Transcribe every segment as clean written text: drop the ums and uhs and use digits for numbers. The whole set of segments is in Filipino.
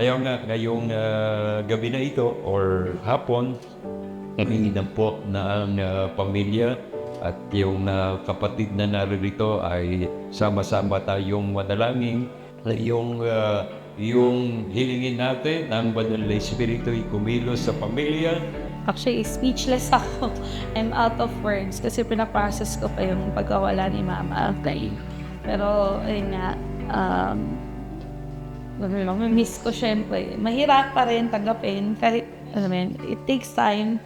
Ayaw nga, ngayong gabi na ito or hapon, naminginan po na ang pamilya at yung kapatid na naririto ay sama-sama tayong manalangin na yung hilingin natin ang Banal na Espiritu ay kumilos sa pamilya. Actually, speechless ako. I'm out of words kasi pinaprocess ko pa yung pagkawala ni Mama. Pero, ayun nga, miss ko syempre. Mahirap pa rin tanggapin kahit, it takes time.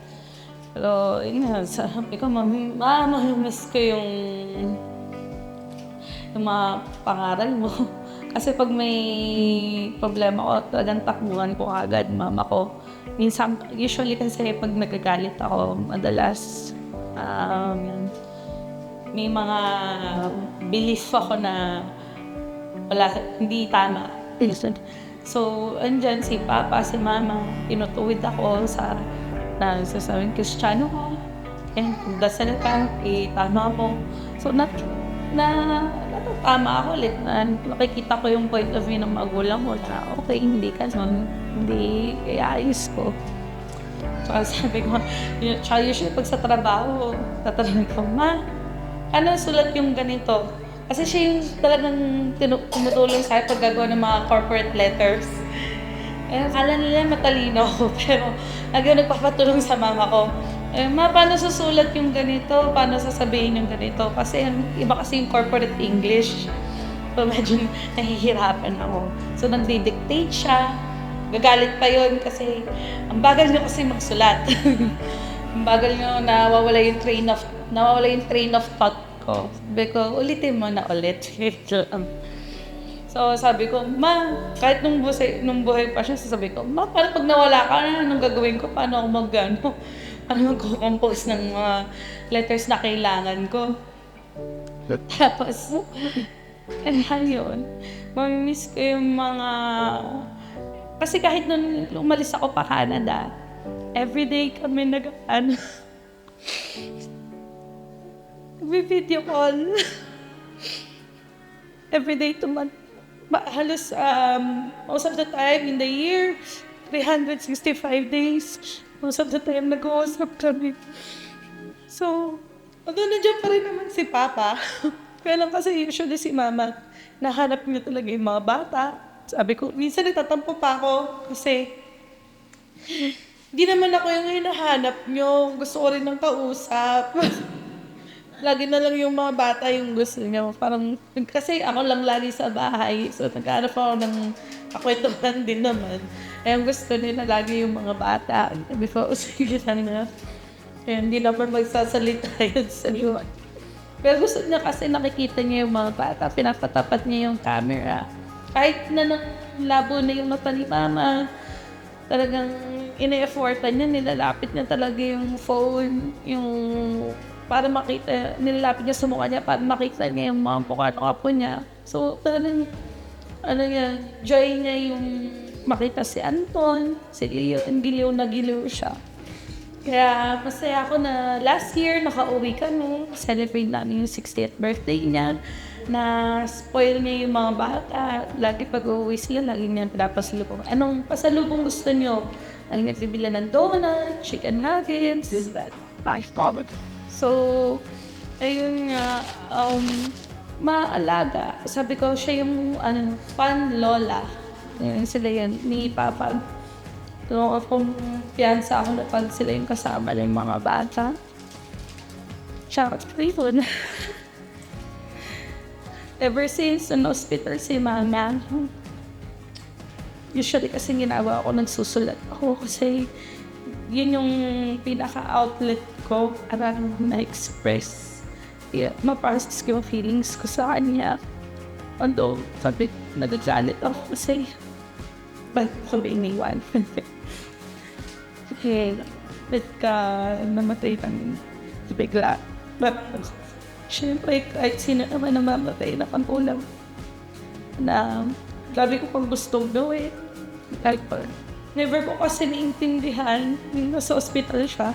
Pero, yun nga, sabi ko, miss ko yung mga pangaral mo. Kasi pag may problema ko, talagang takbuhan ko agad mama ko. Minsan, usually kasi pag nagagalit ako, madalas, may mga belief ako na wala, hindi tama. So, andyan si Papa, si Mama, tinutuwid ako sa sabing Kristiyano ko. And dasal ka, tama mo. So, tama ako ulit na nakikita ko yung point of view ng magulang mo na okay, hindi ka nun, hindi kaya ayos ko. So, sabi ko, usually pag sa trabaho, tatanungin ko, Ma, ano sulat yung ganito? Kasi siya yung talagang tumutulong sa'yo pag gagawa ng mga corporate letters. Akala nila matalino ako, pero nagpapatulong sa mama ko. Ma, paano susulat yung ganito? Paano sasabihin yung ganito? Kasi iba kasi yung corporate English. So, medyo nahihirapan ako. So, nagdi-dictate siya. Gagalit pa yun kasi ang bagal niyo kasi magsulat. Ang bagal niyo, nawawala yung train of thought ko. Sabi ko, ulitin mo na ulit. So, sabi ko, Ma, kahit nung buhay pa siya, sabi ko, Ma, paano pag nawala ka na, anong gagawin ko? Paano ako mag-compose ng mga letters na kailangan ko? Tapos, yun, mamimiss ko yung mga... Kasi kahit nung umalis ako pa Canada, everyday kami video call. Everyday halos most of the time in the year, 365 days, most of the time nag-uusap kami. So, although nandiyan pa rin naman si Papa, kaya lang kasi usually si Mama, nahanap niya talaga yung mga bata. Sabi ko, minsan nagtatampo pa ako kasi di naman ako yung hinahanap nyo. Gusto ko rin ng kausap. Lagi na lang yung mga bata yung gusto nyo. Parang, kasi ako lang lagi sa bahay. So, nagkahanap ako ng kakwentuhan din naman. Eh, ang gusto nila lagi yung mga bata. Before, sige lang na. Kaya hindi naman magsasalita yun sa liwan. Pero gusto niya kasi nakikita niya yung mga bata. Pinapatapat niya yung camera. Kahit na labo na yung mata ni Mama, talagang ina-effortan niya, nilalapit niya talaga yung phone, para makita, nilalapit niya sa mukha niya para makita niya yung mga mukha ng apo niya. So, parang, joy niya yung makita si Anton, si Leo, giliw na giliw siya. Kaya, masaya ako na last year, nakauwi kami, celebrate namin yung 60th birthday niya, na spoil niya yung mga bata. Lagi pag-uwi sila, lagi niya pinapasalubong. Anong pasalubong gusto niyo? Lagi nagbibila ng donut, chicken nuggets, this, that. Life comment. So, ayun nga, maalaga. Sabi ko, siya yung fan lola. Ayun, sila yan, ni Papa. So, kung piyansa ako na pag sila yung kasama ng mga bata. Shout out to ever since hospital si Mama, usually kasi ginawa ako, nagsusulat ako kasi yun yung pinaka-outlet ko para na-express. Yeah, ma-process ko yung feelings ko sa kanya. Although, sabi, nagagalit ako kasi ba't ko ba iniwan? Okay, ba't ka namatay ng bigla? Siyempre, kahit sino naman na mamatay na pangkulang na grabe ko pang gustong gawin. Kahit pa, never ko kasi naintindihan nung nasa hospital siya.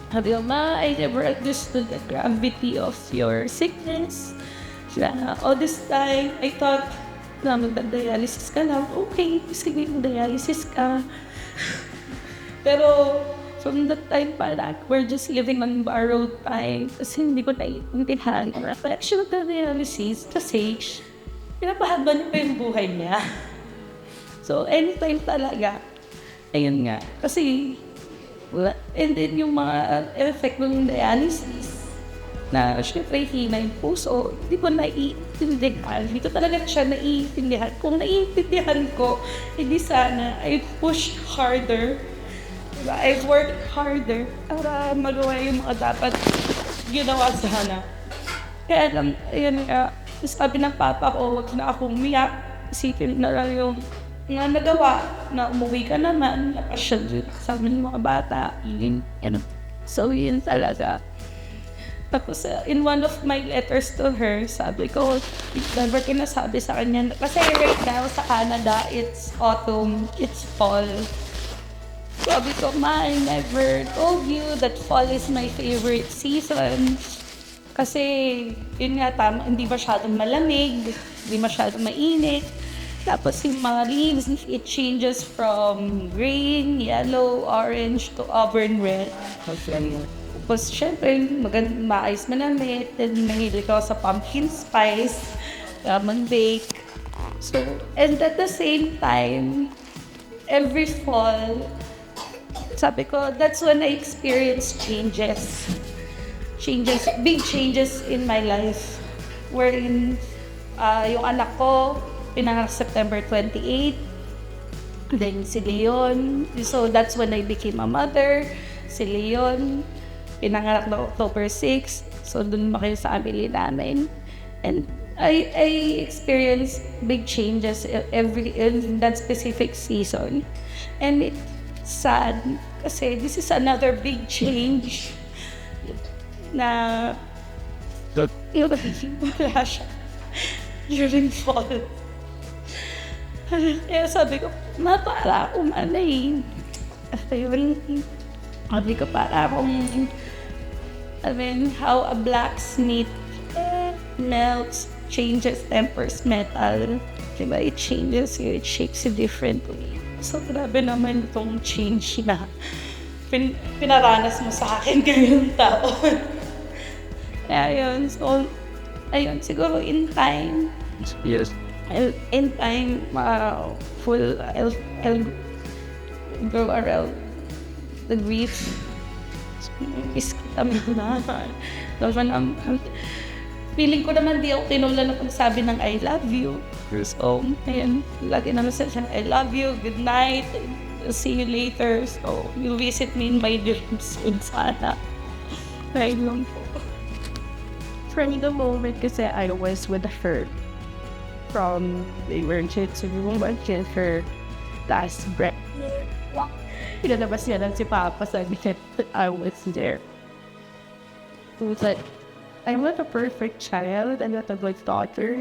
Sabi ko, Ma, I never understood the gravity of your sickness. All this time, I thought na magda-dialysis ka lang, okay, sige, dialysis ka. Pero from that time parang we're just living on borrowed time kasi hindi ko naiintindihan ang reflection of the dialysis kasi pinapahaba niya pa yung buhay niya. So anytime talaga, ayun nga. Kasi, and then yung mga effect ng dialysis na syempre hina yung puso, hindi ko naiintindihan. Hindi ko talaga siya naiintindihan. Kung naiintindihan ko, hindi sana I push harder. Diba? I work harder para magawa yung mga dapat ginawa sana. Kaya lang, ayun nga, sabi ng papa ko, wag na akong umiyak. Isipin na lang yung nga nagawa na umuwi ka naman, napasyal sa amin mga bata. So, yun talaga. Tapos, in one of my letters to her, sabi ko, never ko nasabi sa kanya, kasi right now sa Canada, it's autumn, it's fall. Sabi ko, Ma, I never told you that fall is my favorite season. Kasi, yun nga, hindi masyadong malamig, hindi masyadong mainit. Tapos yung mga leaves, it changes from green, yellow, orange to auburn red. Tapos syempre, maayos manamit. Then mahilig ako sa pumpkin spice, lemon bake. So, and at the same time, every fall, sabi ko, that's when I experience changes. Big changes in my life. Wherein, yung anak ko, pinanganak September 28. Then si Leon. So that's when I became a mother. Si Leon, pinanganak na October 6. So dun makayo sa family namin. And I experienced big changes in that specific season. And it's sad kasi this is another big change na wala siya during fall. Kaya sabi ko, Ma, para akong sabi ko, para akong, how a blacksmith melts, changes, tempers metal. Diba? It changes you, it shakes you differently. So, grabe naman itong change na pinaranas mo sa akin ngayong taon. Kaya yun, so, ayun, siguro in time, Yes. in time, I'll go around the grief. Is kami na. Feeling ko naman di ako tinulan ng pagsabi ng I love you. So, ayun, lagi naman siya, I love you, good night, see you later. So, you'll visit me in my dreams soon sana. Dahil lang po. From the moment kasi I was with her from the emergency room until her last breath. Pinalabas niya lang si Papa, sabi niya that I was there. He was like, I'm not a perfect child, I'm not a good daughter.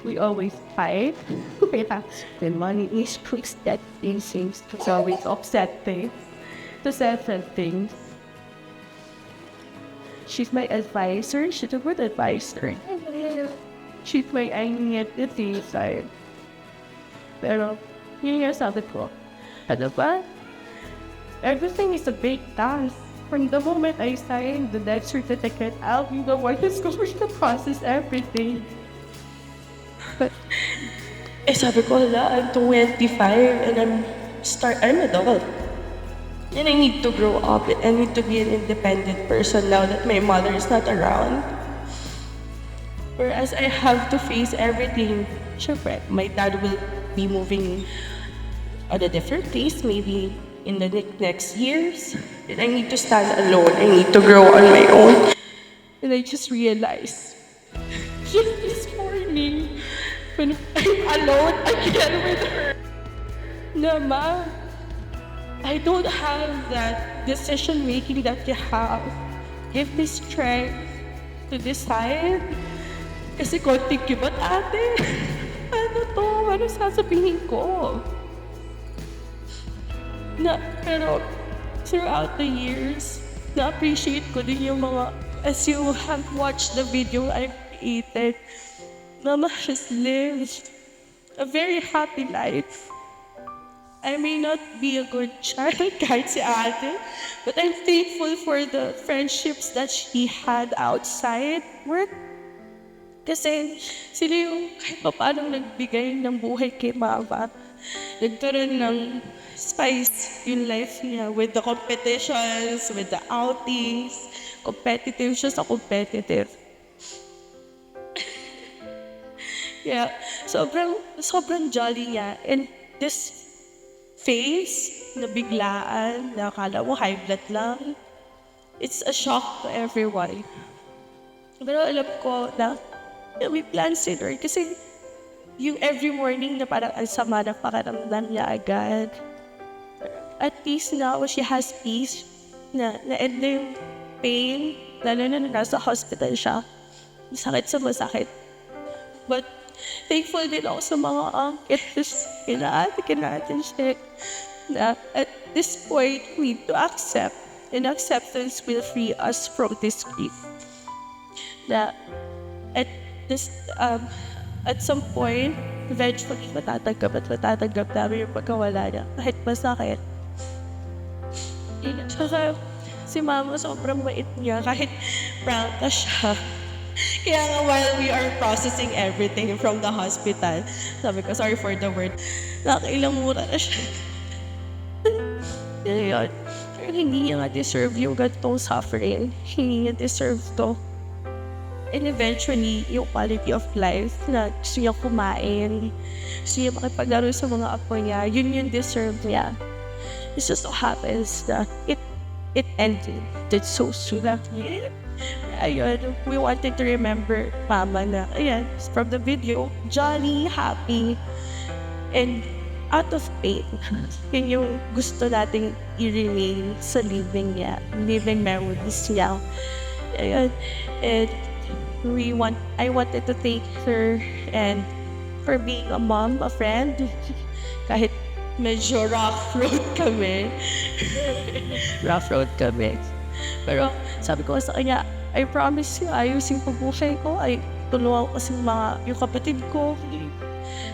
We always fight. The money is fixed that things it's always upsetting. To settle things. She's my advisor, she's a good advisor. She's my angin at the side. Pero, yun yung sabi ko, ano ba? Everything is a big task. From the moment I signed the death certificate, I'll be the one who's going to process everything. But, sabi ko, I'm 25 and I'm adult. And I need to grow up. I need to be an independent person now that my mother is not around. Whereas I have to face everything. Siyempre, my dad will be moving at a different place, maybe in the next years. And I need to stand alone. I need to grow on my own. And I just realized, just this morning, when I'm alone again with her, na Ma, I don't have that decision making that you have. Give me strength to decide. Kasi konting kibat, ate. Ano to? Ano sasabihin ko? Pero throughout the years, na-appreciate ko din yung mga, as you have watched the video I created, Mama has lived a very happy life. I may not be a good child kahit si ate, but I'm thankful for the friendships that she had outside work. Kasi sila yung kahit pa paano nagbigay ng buhay kay mama. Nagkaroon ng spice yung life niya with the competitions, with the outings. Competitive siya sa competitive. Yeah, sobrang jolly niya. And this face na biglaan, na akala mo high blood lang, it's a shock to everyone. Pero alam ko na may plans in her kasi yung every morning na parang ang sama ng pakiramdam niya agad. At least now, she has peace na end na yung pain, lalo na nasa hospital siya. Masakit sa masakit. But thankful din ako sa mga uncles, kina ate siya, na at this point, we need to accept, and acceptance will free us from this grief. Na at this, at some point, eventually, matatanggap namin yung pagkawala niya, kahit masakit. Tsaka, si mama sobrang mait niya, kahit prangka siya. Kaya nga while we are processing everything from the hospital, sabi ko, sorry for the word, nakailang mura na siya. Yun. Pero hindi niya nga deserve yung ganitong suffering. Hindi niya deserve to. And eventually, yung quality of life na gusto niya kumain, gusto niya makipaglaro sa mga apo niya, yun yung deserve niya. It just so happens that it ended so soon. Ayun, we wanted to remember Mama na, ayan, from the video, jolly, happy, and out of pain. Yun yung gusto nating i-remain sa living niya, living memories niya. Ayun, and I wanted to thank her and for being a mom, a friend, kahit medyo rough road kami. Pero sabi ko sa kanya, I promise you, ayusin ko buhay ko. Ay, tulungan ko si yung kapatid ko.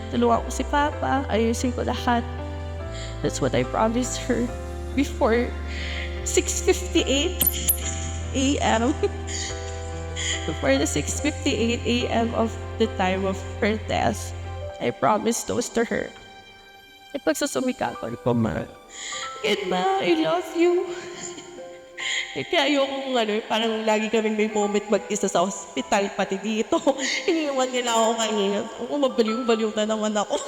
Tulungan ko si Papa. Ayusin ko lahat. That's what I promised her before 6:58 a.m. Before the 6:58 a.m. of the time of her death, I promised those to her. Ipagsusumika ko. Ma. And Ma, I love you. Kaya ayokong parang lagi kaming may moment mag-isa sa hospital, pati dito. Iniwan nila ako kanina. Mabaliw-baliw na naman ako.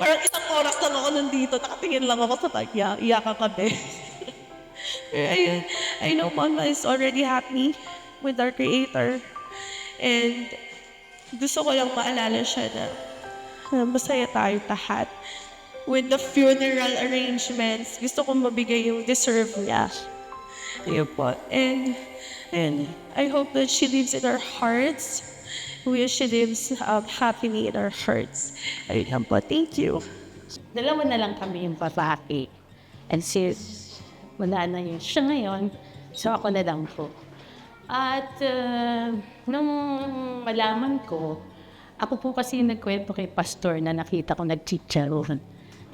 Parang isang oras lang ako nandito, nakatingin lang ako sa kanya. Iyakan kami. Ayun. I know Mama is already happy with our Creator. And gusto ko lang maalala siya na masaya tayo lahat. With the funeral arrangements, gusto kong mabigay yung deserve niya. Ayun po. And I hope that she lives in our hearts. We wish she lives happily in our hearts. Ayun po. Thank you. Dalawa na lang kami yung babae. And since wala na yun siya ngayon, so ako na lang po. At nung malaman ko, ako po kasi nagkwento kay Pastor na nakita ko nagchicharon.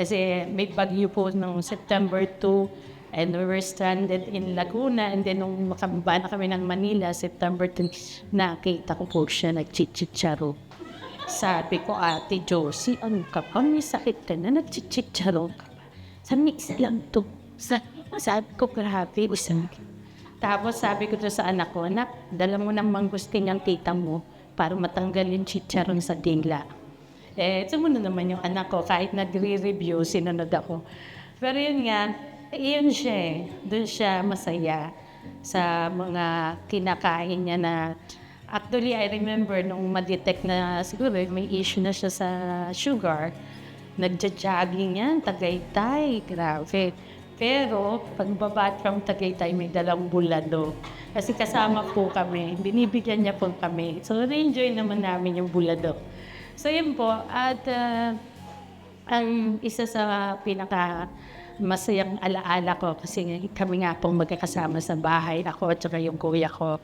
Kasi may bagyo po nung September 2 and we were stranded in Laguna, and then nung makababa na kami ng Manila, September 10, nakita ko po siya nagchicharo. Sabi ko, Ate Josie, ano ka pa? May sakit ka na, nagchicharo ka pa. Sa mix lang to. Sabi ko, grabe, usang. Tapos sabi ko to sa anak ko, anak, dala mo ng mangustin ang tita mo para matanggal yung chicharon sa dingla. Sumunod naman yung anak ko, kahit nagre-review, sinunod ako. Pero yun nga, yun siya doon siya masaya sa mga kinakain niya na, actually, I remember nung ma-detect na siguro may issue na siya sa sugar, nagja-jogging yan, Tagaytay, grabe. Pero, pagbaba from Tagaytay, may dalang bulado. Kasi kasama po kami, binibigyan niya po kami. So, na-enjoy naman namin yung bulado. So, yun po. At ang isa sa masayang alaala ko, kasi kami nga pong magkakasama sa bahay, ako at saka yung kuya ko.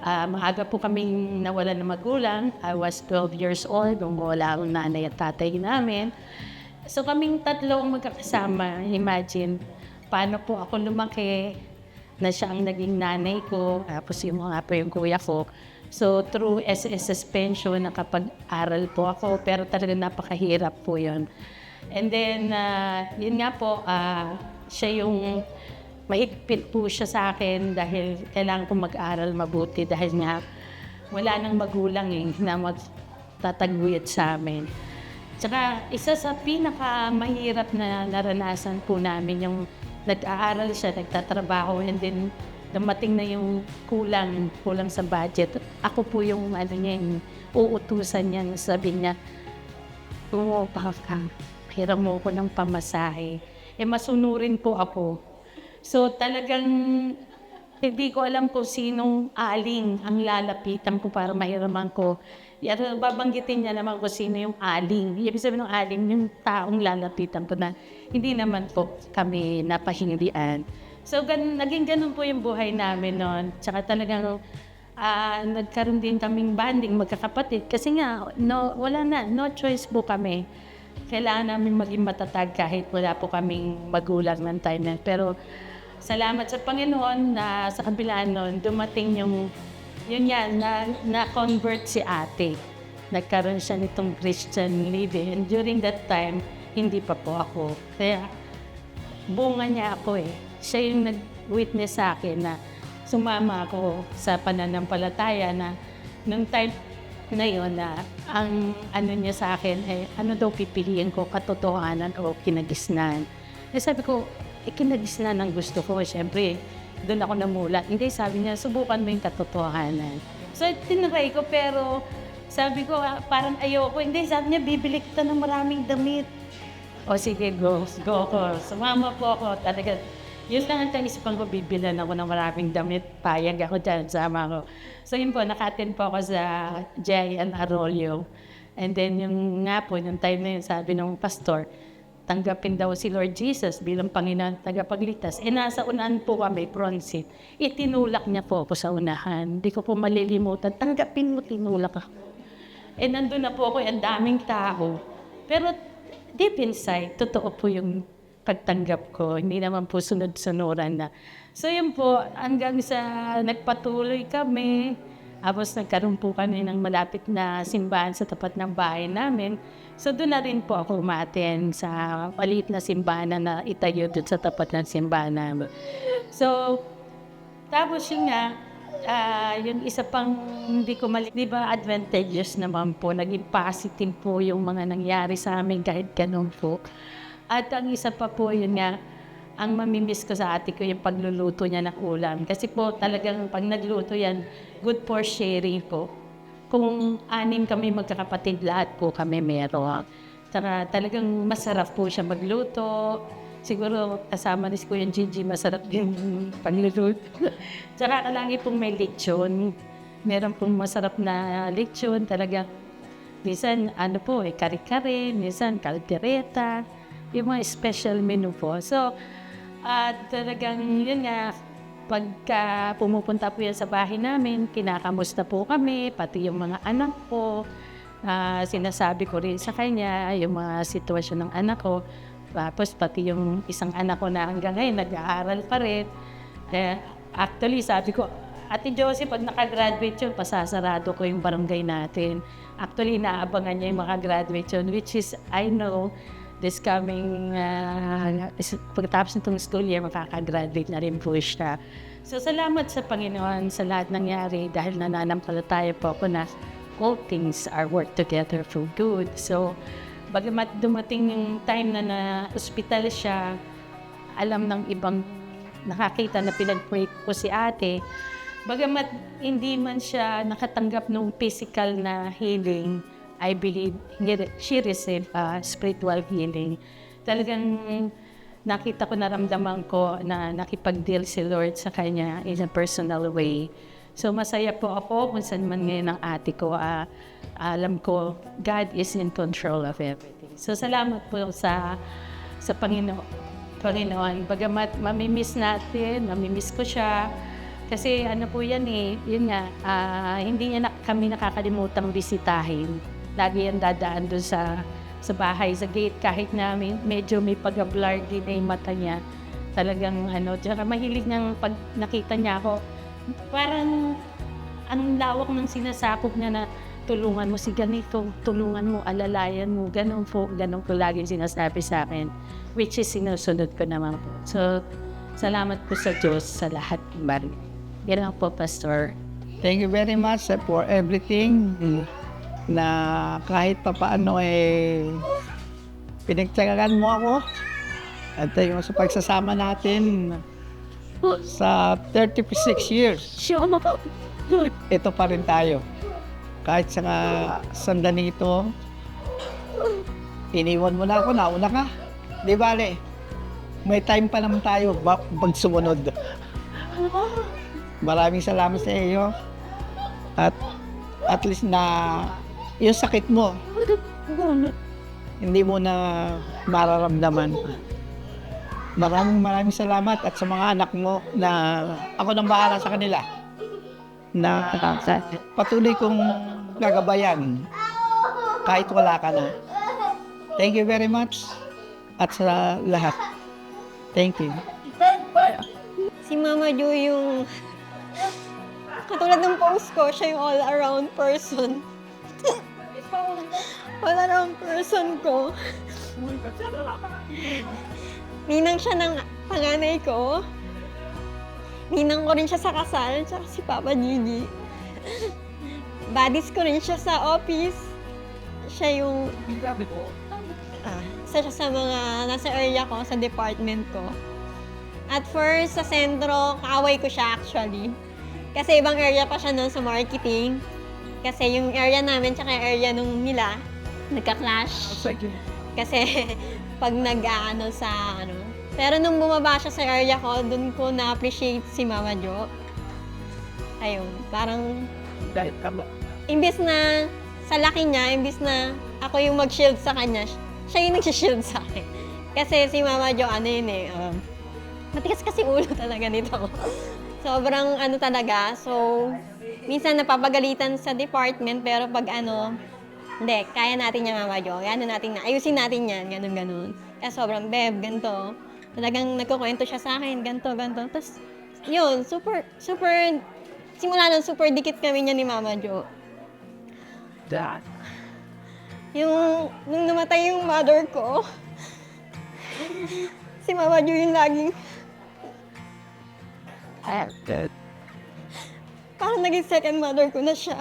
Maaga po kaming nawalan ng magulang. I was 12 years old nung wala ang nanay at tatay namin. So kaming tatlo ang magkakasama. Imagine, paano po ako lumaki na siya ang naging nanay ko, tapos yung mga pa yung kuya ko. So through SSS pension, nakapag-aral po ako, pero talagang napakahirap po yun. And then, yun nga po, siya yung mahigpit po siya sa akin dahil kailangan ko mag-aral mabuti dahil nga wala nang magulang na magtataguyod sa amin. Tsaka isa sa pinakamahirap na naranasan po namin yung nag-aaral siya, nagtatrabaho, and then dumating na yung kulang sa budget. Ako po yung yung uutusan niya, sabi niya, umupa ka, hiram mo ko ng pamasahe. Masunurin po ako. So talagang hindi ko alam kung sinong aling ang lalapitan ko para mahiraman ko. Babanggitin niya naman kung sino yung aling. Ibig sabihin ng aling, yung taong lalapitan ko na hindi naman po kami napahindian. So naging ganun po yung buhay namin noon. Tsaka talagang nagkaroon din kaming banding magkakapatid. Kasi nga, no choice po kami. Kailangan namin maging matatag kahit wala po kaming magulang ng time na. Pero salamat sa Panginoon na sa kabila nun, dumating na-convert si ate. Nagkaroon siya nitong Christian living. And during that time, hindi pa po ako. Kaya, bunga niya ako eh. Siya yung nag-witness sa akin na sumama ako sa pananampalataya na nung time na yun na ang niya sa akin ay ano daw pipiliin ko, katotohanan o kinagisnan. Sabi ko, kinagisnan ang gusto ko. Siyempre, doon ako namulat. Hindi, sabi niya, subukan mo yung katotohanan. So, tinry ko, pero sabi ko, parang ayoko. Hindi, sabi niya, bibili kita ng maraming damit. O sige, go ko. Sumama po ako. Talaga, yun lang ang tanisipan ko, bibilan ako ng maraming damit. Payag ako dyan, sama ko. So yun po, naka-attend po ako sa J.N. Arroyo. And then yung time na yun, sabi ng pastor, tanggapin daw si Lord Jesus bilang Panginoon tagapagligtas. Nasa unahan po kami, front seat. Itinulak niya po ako sa unahan. Hindi ko po malilimutan. Tanggapin mo, tinulak ako. Nandun na po ako, ang daming tao. Pero deep inside, totoo po yung pagtanggap ko. Hindi naman po sunod-sunuran na. So yun po, hanggang sa nagpatuloy kami. Tapos nagkaroon po kami ng malapit na simbahan sa tapat ng bahay namin. So doon na rin po ako umaten sa maliit na simbahan na itayo doon sa tapat ng simbahan namin. So, tapos yun nga, yung isa pang hindi ko di ba advantageous naman po, naging positive po yung mga nangyari sa amin kahit ganun po. At ang isa pa po yun nga, ang mamimiss ko sa ate ko yung pagluluto niya ng ulam. Kasi po talagang pag nagluto yan, good for sharing po. Kung 6 kami magkakapatid, lahat po kami meron. Saka talagang masarap po siya magluto. Siguro kasama rin ko yung Gigi, masarap din pagluluto. Tsaka lagi pong may lechon. Meron pong masarap na lechon. Talagang minsan kare-kare, minsan kaldereta. Yung mga special menu po. So, talagang yun nga, pagka pumupunta po yan sa bahay namin, kinakamusta po kami, pati yung mga anak ko. Sinasabi ko rin sa kanya yung mga sitwasyon ng anak ko. Tapos pati yung isang anak ko na hanggang ngayon, nag-aaral pa rin. Actually, sabi ko, Ate Josie, pag nakagraduate yun, pasasarado ko yung barangay natin. Actually, naabangan niya yung makagraduate yun, which is, I know, this coming, pagkatapos nitong school year, makakagraduate na rin po siya. So, salamat sa Panginoon sa lahat nangyari dahil nananampalataya po ako na all things are work together for good. So, bagamat dumating yung time na na-hospital siya, alam ng ibang nakakita na pinag-pray ko si ate, bagamat hindi man siya nakatanggap ng physical na healing, I believe she received spiritual healing. Talagang nakita ko, naramdaman ko na nakipag-deal si Lord sa kanya in a personal way. So masaya po ako kung saan man ngayon ang ate ko. Alam ko, God is in control of everything. So salamat po sa Panginoon. Bagamat mamimiss natin, mamimiss ko siya, Kasi ano po yan eh, yun nga, hindi niya kami nakakalimutang bisitahin. Lagi yan dadaan doon sa bahay, sa gate, kahit na medyo may pag-blur din na yung mata niya. Talagang tsaka mahilig niyang pag nakita niya ako, parang ang lawak ng sinasakop niya na tulungan mo si ganito, tulungan mo, alalayan mo, ganun po lagi sinasabi sa akin, which is sinusunod ko naman po. So, salamat po sa Diyos sa lahat. Yan lang po, Pastor. Thank you very much for everything na kahit pa paano pinagtsagaan mo ako at yung sa pagsasama natin sa 36 years. Sure mo po. Ito pa rin tayo. Kahit sa sandali ito, iniwan mo na ako, nauna ka. Di bale, may time pa naman tayo pag sumunod. Maraming salamat sa iyo. At least na yung sakit mo, hindi mo na mararamdaman. Maraming salamat at sa mga anak mo na ako nang bahala sa kanila na patuloy kong gagabayan kahit wala ka na. Thank you very much at sa lahat. Thank you. Si Mama Jo yung katulad ng post ko, siya yung all-around person. All-around person ko. Ninang siya ng panganay ko. Ninang ko rin siya sa kasal, tsaka si Papa Gigi. Buddies ko rin siya sa office. Siya yung... isa siya sa mga nasa area ko, sa department ko. At first, sa sentro, kaaway ko siya actually. Kasi ibang area pa siya noon sa marketing. Kasi yung area namin, tsaka yung area nung nila, nagka-clash. Kasi pag nag-ano sa ano. Pero nung bumaba siya sa area ko, dun ko na-appreciate si Mama Jo. Ayun, parang... Imbis na sa laki niya, imbis na ako yung mag-shield sa kanya, siya yung nag-shield sa akin. Kasi si Mama Jo, ano yun matigas kasi ulo talaga nito. Sobrang ano talaga. So, minsan napapagalitan sa department, pero pag hindi, kaya natin yan, Mama Jo. Ayusin natin yan, ganun. Kaya sobrang, Beb, ganito. Talagang nagkukwento siya sa akin, ganito. Tapos, yun, super, simula nun, super dikit kami niya ni Mama Jo. Nung namatay yung mother ko, si Mama Jo yung laging, parang naging second mother ko na siya.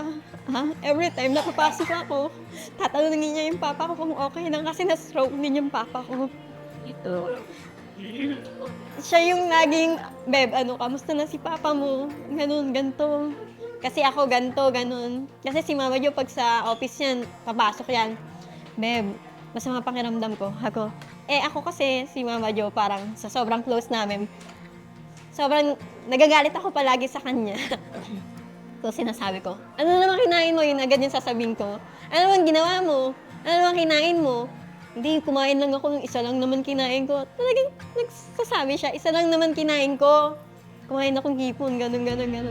Every time napapasok ako, tatanungin niya yung papa ko kung okay lang kasi na-stroke din yung papa ko. Siya yung laging, Beb, kamusta na si papa mo? Ganun, ganito. Kasi ako ganito, ganun. Kasi si Mama Jo, pag sa office yan, papasok yan, Beb, masama pakiramdam ko. Ako kasi, si Mama Jo, parang sa sobrang close namin, sobrang nagagalit ako palagi sa kanya. So, sinasabi ko, ano naman kinain mo? Yun agad yung sasabihin ko. Ano naman ginawa mo? Ano naman kinain mo? Hindi, kumain lang ako, isa lang naman kinain ko. Talagang nagsasabi siya, isa lang naman kinain ko. Kumain akong hipon, ganun.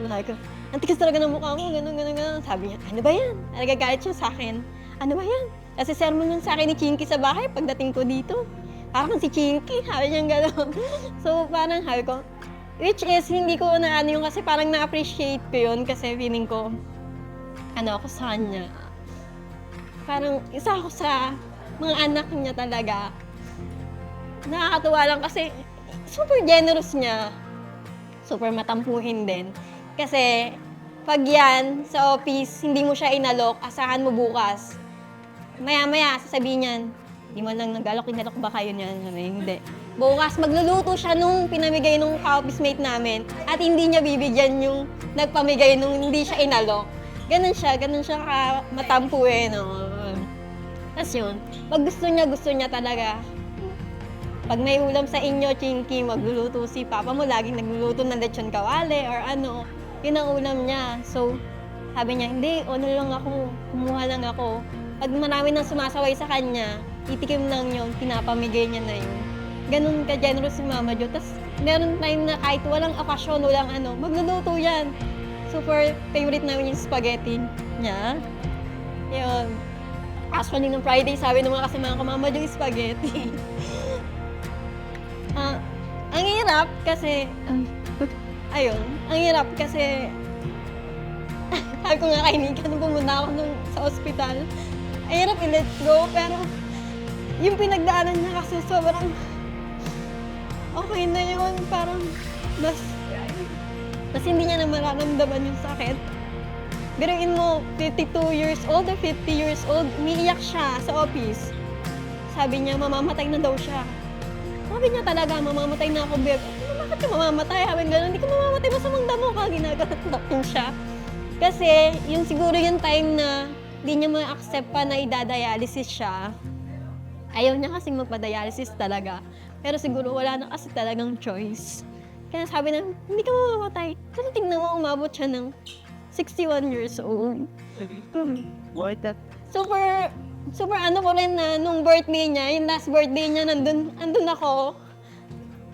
Sabi ko, ang tigas talaga ng mukha mo, ganun. Sabi niya, ano ba yan? Nagagalit siya sa akin. Ano ba yan? Kasi sermon nun sa akin ni Chinky sa bahay pagdating ko dito. Parang si Chinky, sabi niya gano'n. So, parang sabi ko, which is, hindi ko yung kasi parang na-appreciate ko yun kasi feeling ko, ako sa kanya. Parang isa ako sa mga anak niya talaga. Nakakatuwa lang kasi super generous niya. Super matampuhin din. Kasi pag yan sa office, hindi mo siya inalok, asahan mo bukas. Maya-maya, sasabihin niyan, di man lang inalok ba kayo niyan? Hindi. Bukas, magluluto siya nung pinamigay nung ka-office mate namin at hindi niya bibigyan yung nagpamigay nung hindi siya inalok. Ganun siya matampuhin. Tapos yun, pag gusto niya talaga. Pag may ulam sa inyo, Chinky, magluluto si Papa mo, laging nagluluto ng lechon kawale or yun ang ulam niya. So, sabi niya, hindi, lang ako, kumuha lang ako. Pag marami nang sumasaway sa kanya, titikim lang yun, pinapamigay niya na yun. Ganun ka-generous si Mama Jo. Tapos, meron time na kahit walang okasyon, walang ano, magluluto yan. Super favorite namin yung spaghetti niya. Yun. Actually, nung Friday, sabi ng mga kasamahan ko, Mama, yung spaghetti. Ang hirap kasi, ayun, ang hirap kasi, sabi ko nga kay Nika, nung pumunta ako sa ospital, ang hirap i-let go, pero yung pinagdaanan niya kasi sobrang okay na yun, parang mas hindi niya na mararamdaman yung sakit. Biruin mo, 52 years old or 50 years old, umiiyak siya sa office. Sabi niya, mamamatay na daw siya. Sabi niya talaga, mamamatay na ako, Beb. Bakit ka mamamatay? Sabi nga, hindi ka mamamatay, masamang damo ka, ginagawa siya. Kasi, yung siguro yung time na hindi niya ma-accept pa na idadialysis siya. Ayaw niya kasing magpa-dialysis talaga. Pero siguro wala na kasi talagang choice. Kaya sabi na, hindi ka mamamatay. Kasi tingnan mo, umabot siya ng 61 years old. Super ano ko rin na nung birthday niya, yung last birthday niya, andun ako.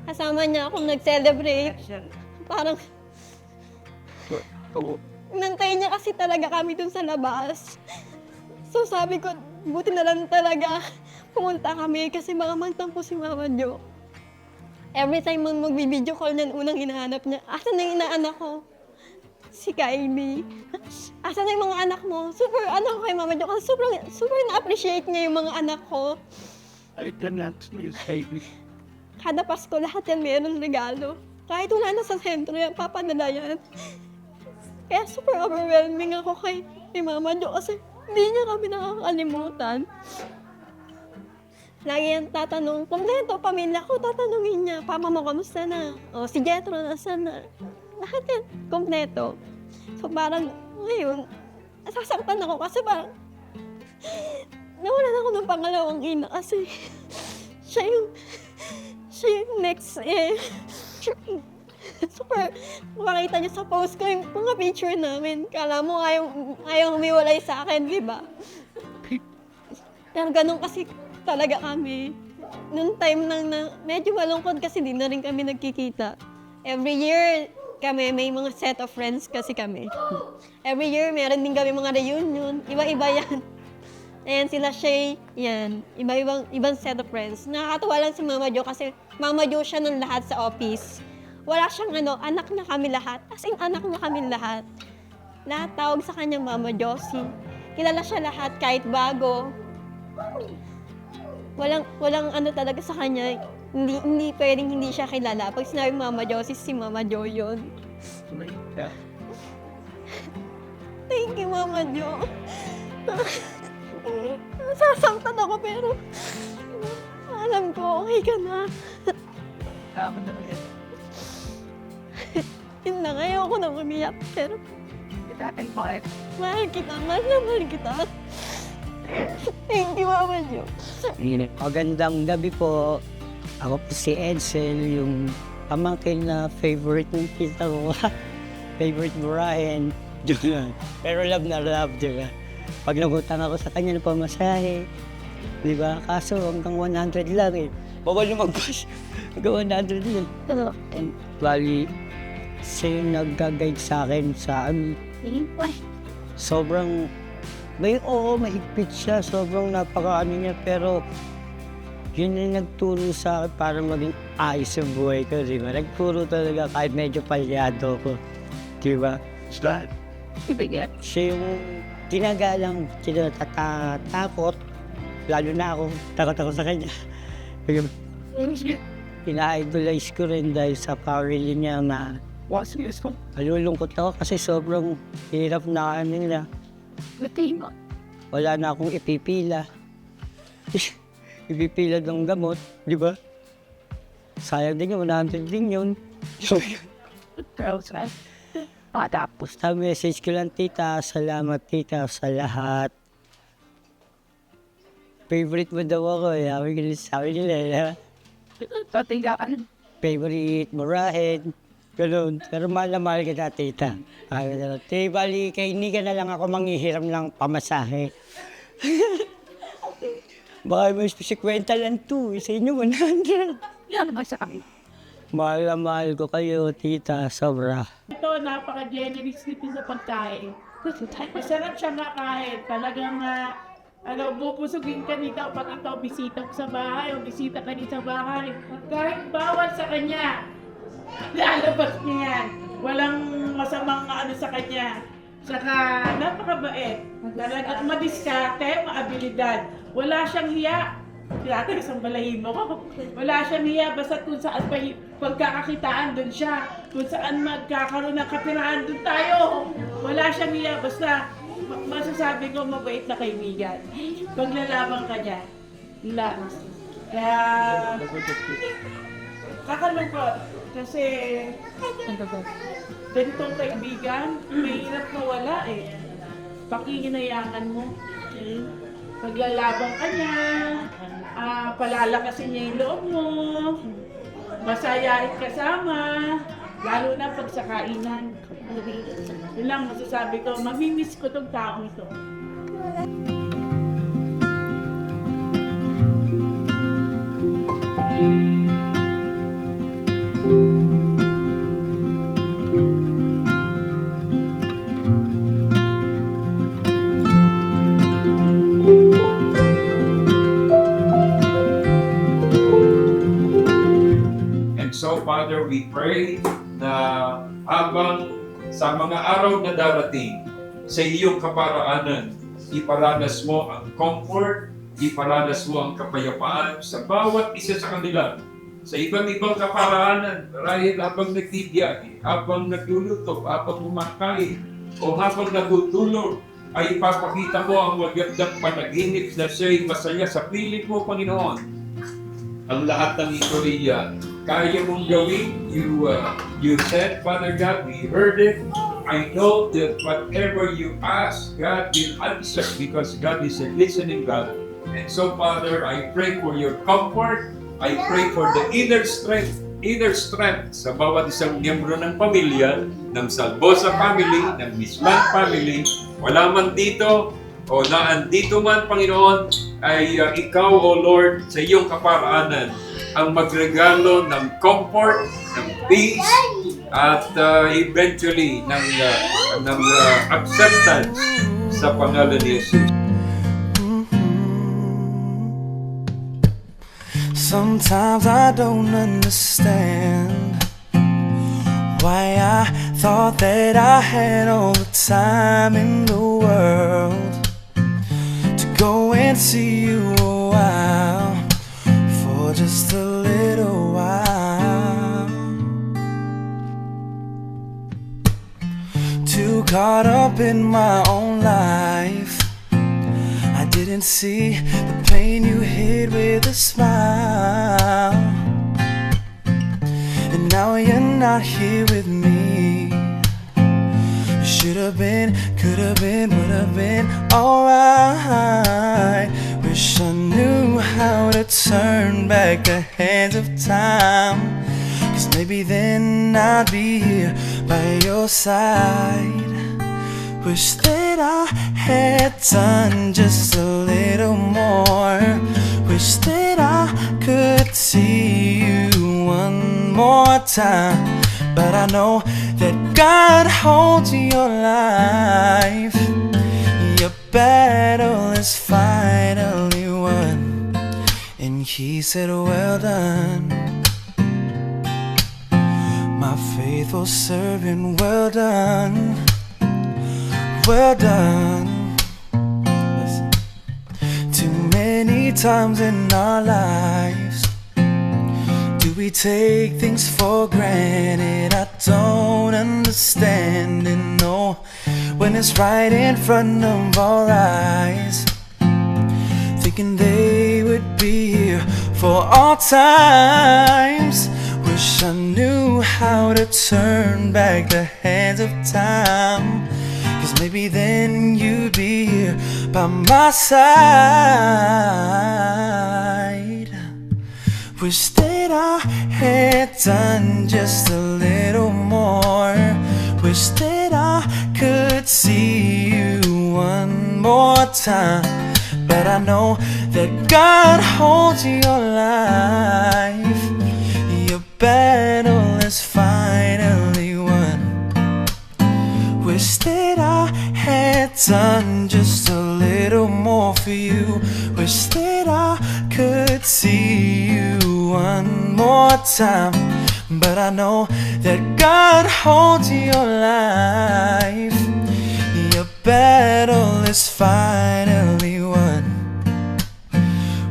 Kasama niya akong nag-celebrate. Parang, nantay niya kasi talaga kami dun sa labas. So sabi ko, buti na lang talaga pumunta kami kasi baka magtampo si Mama Jo. Every time mag-video call niyan, unang hinahanap niya, asan na yung inaanak ko? Si Kylie. Asan na yung mga anak mo? Super ano ko kay Mama Jo kasi super na-appreciate niya yung mga anak ko. Kada Pasko lahat yan meron regalo. Kahit wala na sa sentro yan, papadala yan. Kaya super overwhelming ako kay Mama Jo kasi hindi niya kami nakakalimutan. Lagi yan tatanong, kompleto, pamilya ko, tatanungin niya, Papa mo, kamusta na? O, si Jetro, nasaan na? Lahat yan, kompleto. So parang, ngayon, nasasaktan ako kasi parang, nawalan ako ng pangalawang ina kasi siya yung next super, makakita niyo sa post ko yung mga picture namin. Kala mo ayaw humiwalay sa akin, di ba? Pero ganun kasi talaga kami. Noong time na medyo malungkot kasi di na rin kami nagkikita. Every year, kami may mga set of friends kasi kami. Every year, meron din kami mga reunion. Iba-iba yan. Ayan, sila Shay, yan. Ibang set of friends. Nakakatawa lang si Mama Jo kasi Mama Jo siya ng lahat sa office. Wala siyang anak na kami lahat. As in, anak na kami lahat. Lahat tawag sa kanya Mama Josie. Kilala siya lahat kahit bago. Walang ano talaga sa kanya. Hindi pwedeng hindi siya kilala. Pag sinabi Mama Josie, si Mama Jo yun. Thank you, Mama Jo. Nasasaktan ako pero alam ko, okay ka na. Yun lang, ayoko na umiyak, pero mahal kita, mahal kita. Thank you, Mama Jo. Magandang gabi po. Ako po si Edsel, yung pamangkin na favorite ng tita ko. Favorite Brian. Pero love na love, diba? Pag nagutang ako sa kanya ng pamasahe, diba? Kaso hanggang 100 lang eh. Bawal lumagpas. Hanggang 100 lang. And bali, siya yung nag-guide sa akin sa sobrang, mahigpit siya. Sobrang napaka-ano niya, pero yun yung nagturo sa akin para maging ayos yung buhay ko, di ba? Nagturo talaga kahit medyo palyado ko, di ba? Siya yung tinagalang, tinatatakot, lalo na ako, takot ako sa kanya. Ina-idolize ko rin dahil sa family niya na malulungkot ako kasi sobrang hirap na nila. Wala na akong ipipila. Ipipila ng gamot, di ba? Sayang din yun, 100 din yun. Tapos message ko lang, tita, salamat tita sa lahat. Favorite mo daw ako eh, sabi nila. Favorite mo rahin. Ganun, pero mahal na mahal kita, tita. Bali, kay hindi ka na lang ako manghihiram ng pamasahe. Baka may 50 lang to, sa inyo 100. Mahal na mahal ko kayo, tita. Sobra. Ito, napaka-generous nito sa pagkain. Masarap siya kakain. Talagang, bubusugin ka nito pag ikaw bisita ko sa bahay o bisita ka dito sa bahay. Kahit bawal sa kanya, lalabas niya yan. Walang masamang sa kanya. Saka napakabait. Talagang madiskarte, maabilidad. Wala siyang hiya. Kaya isang balahibo ko. Wala siyang hiya. Basta kung saan pagkakakitaan, doon siya. Kung saan magkakaroon ng kapirahan, doon tayo. Wala siyang hiya. Basta masasabi ko mabait na kaibigan. Paglalaban ka niya. Lang. Kaya kakalungkot. Kasi ganitong kaibigan, mahirap mawala eh. Pakihinayangan mo. Paglalaban ka niya, palalakasin niya yung loob mo, masayain kasama, lalo na pag sa kainan. Yun lang masasabi ko, mamimiss ko tong taong ito. And so, Father, we pray na habang sa mga araw na darating, sa iyong kaparaanan, iparanas mo ang comfort, iparanas mo ang kapayapaan sa bawat isa sa kanila. Sa ibang-ibang kaparaanan, marahil habang nagtibiyahe, habang nagluluto, habang kumakain, o habang nagutulog, ay ipapakita mo ang magandang panaginip na siya'y masaya sa piling mo, Panginoon. Ang lahat ng istorya, kaya mong gawin. You said, Father God, we heard it. I know that whatever you ask, God will answer because God is a listening God. And so, Father, I pray for your comfort. I pray for the inner strength sa bawat isang miyembro ng pamilya, ng Salbosa family, ng Mislan family. Wala man dito o naandito man, Panginoon, ay ikaw, O Lord, sa iyong kaparaanan, ang magregalo ng comfort, ng peace, at eventually ng acceptance sa pangalan ni Jesus. Sometimes I don't understand why I thought that I had all the time in the world to go and see you a while, for just a little while. Too caught up in my own life, I didn't see the pain you hid with a smile. And now you're not here with me. You should have been, could have been, would have been alright. Wish I knew how to turn back the hands of time, 'cause maybe then I'd be here by your side. Wish that I had done just a little more. Wish that I could see you one more time. But I know that God holds your life. Your battle is finally won, and He said, well done, my faithful servant, well done. Well done. Listen. Too many times in our lives do we take things for granted. I don't understand it, no. When it's right in front of our eyes, thinking they would be here for all times. Wish I knew how to turn back the hands of time, 'cause maybe then you'd be here by my side. Wish that I had done just a little more. Wish that I could see you one more time. But I know that God holds your life. Your battle is finally won. Wish that I had done just a little more for you. Wish that I could see you one more time. But I know that God holds your life. Your battle is finally won.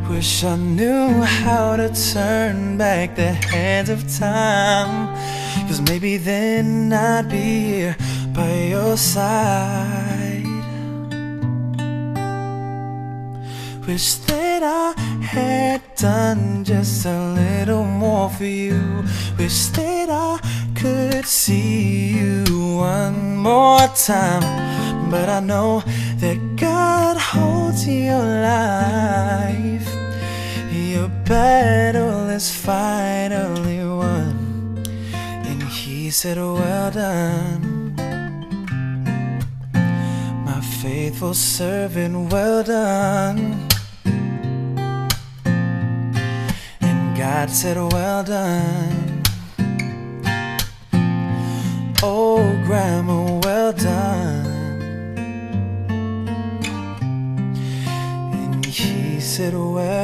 Wish I knew how to turn back the hands of time, 'cause maybe then I'd be here by your side. Wish that I had done just a little more for you. Wish that I could see you one more time. But I know that God holds your life. Your battle is finally won. And he said, well done, my faithful servant, well done. God said, well done. Oh, Grandma, well done. And he said, well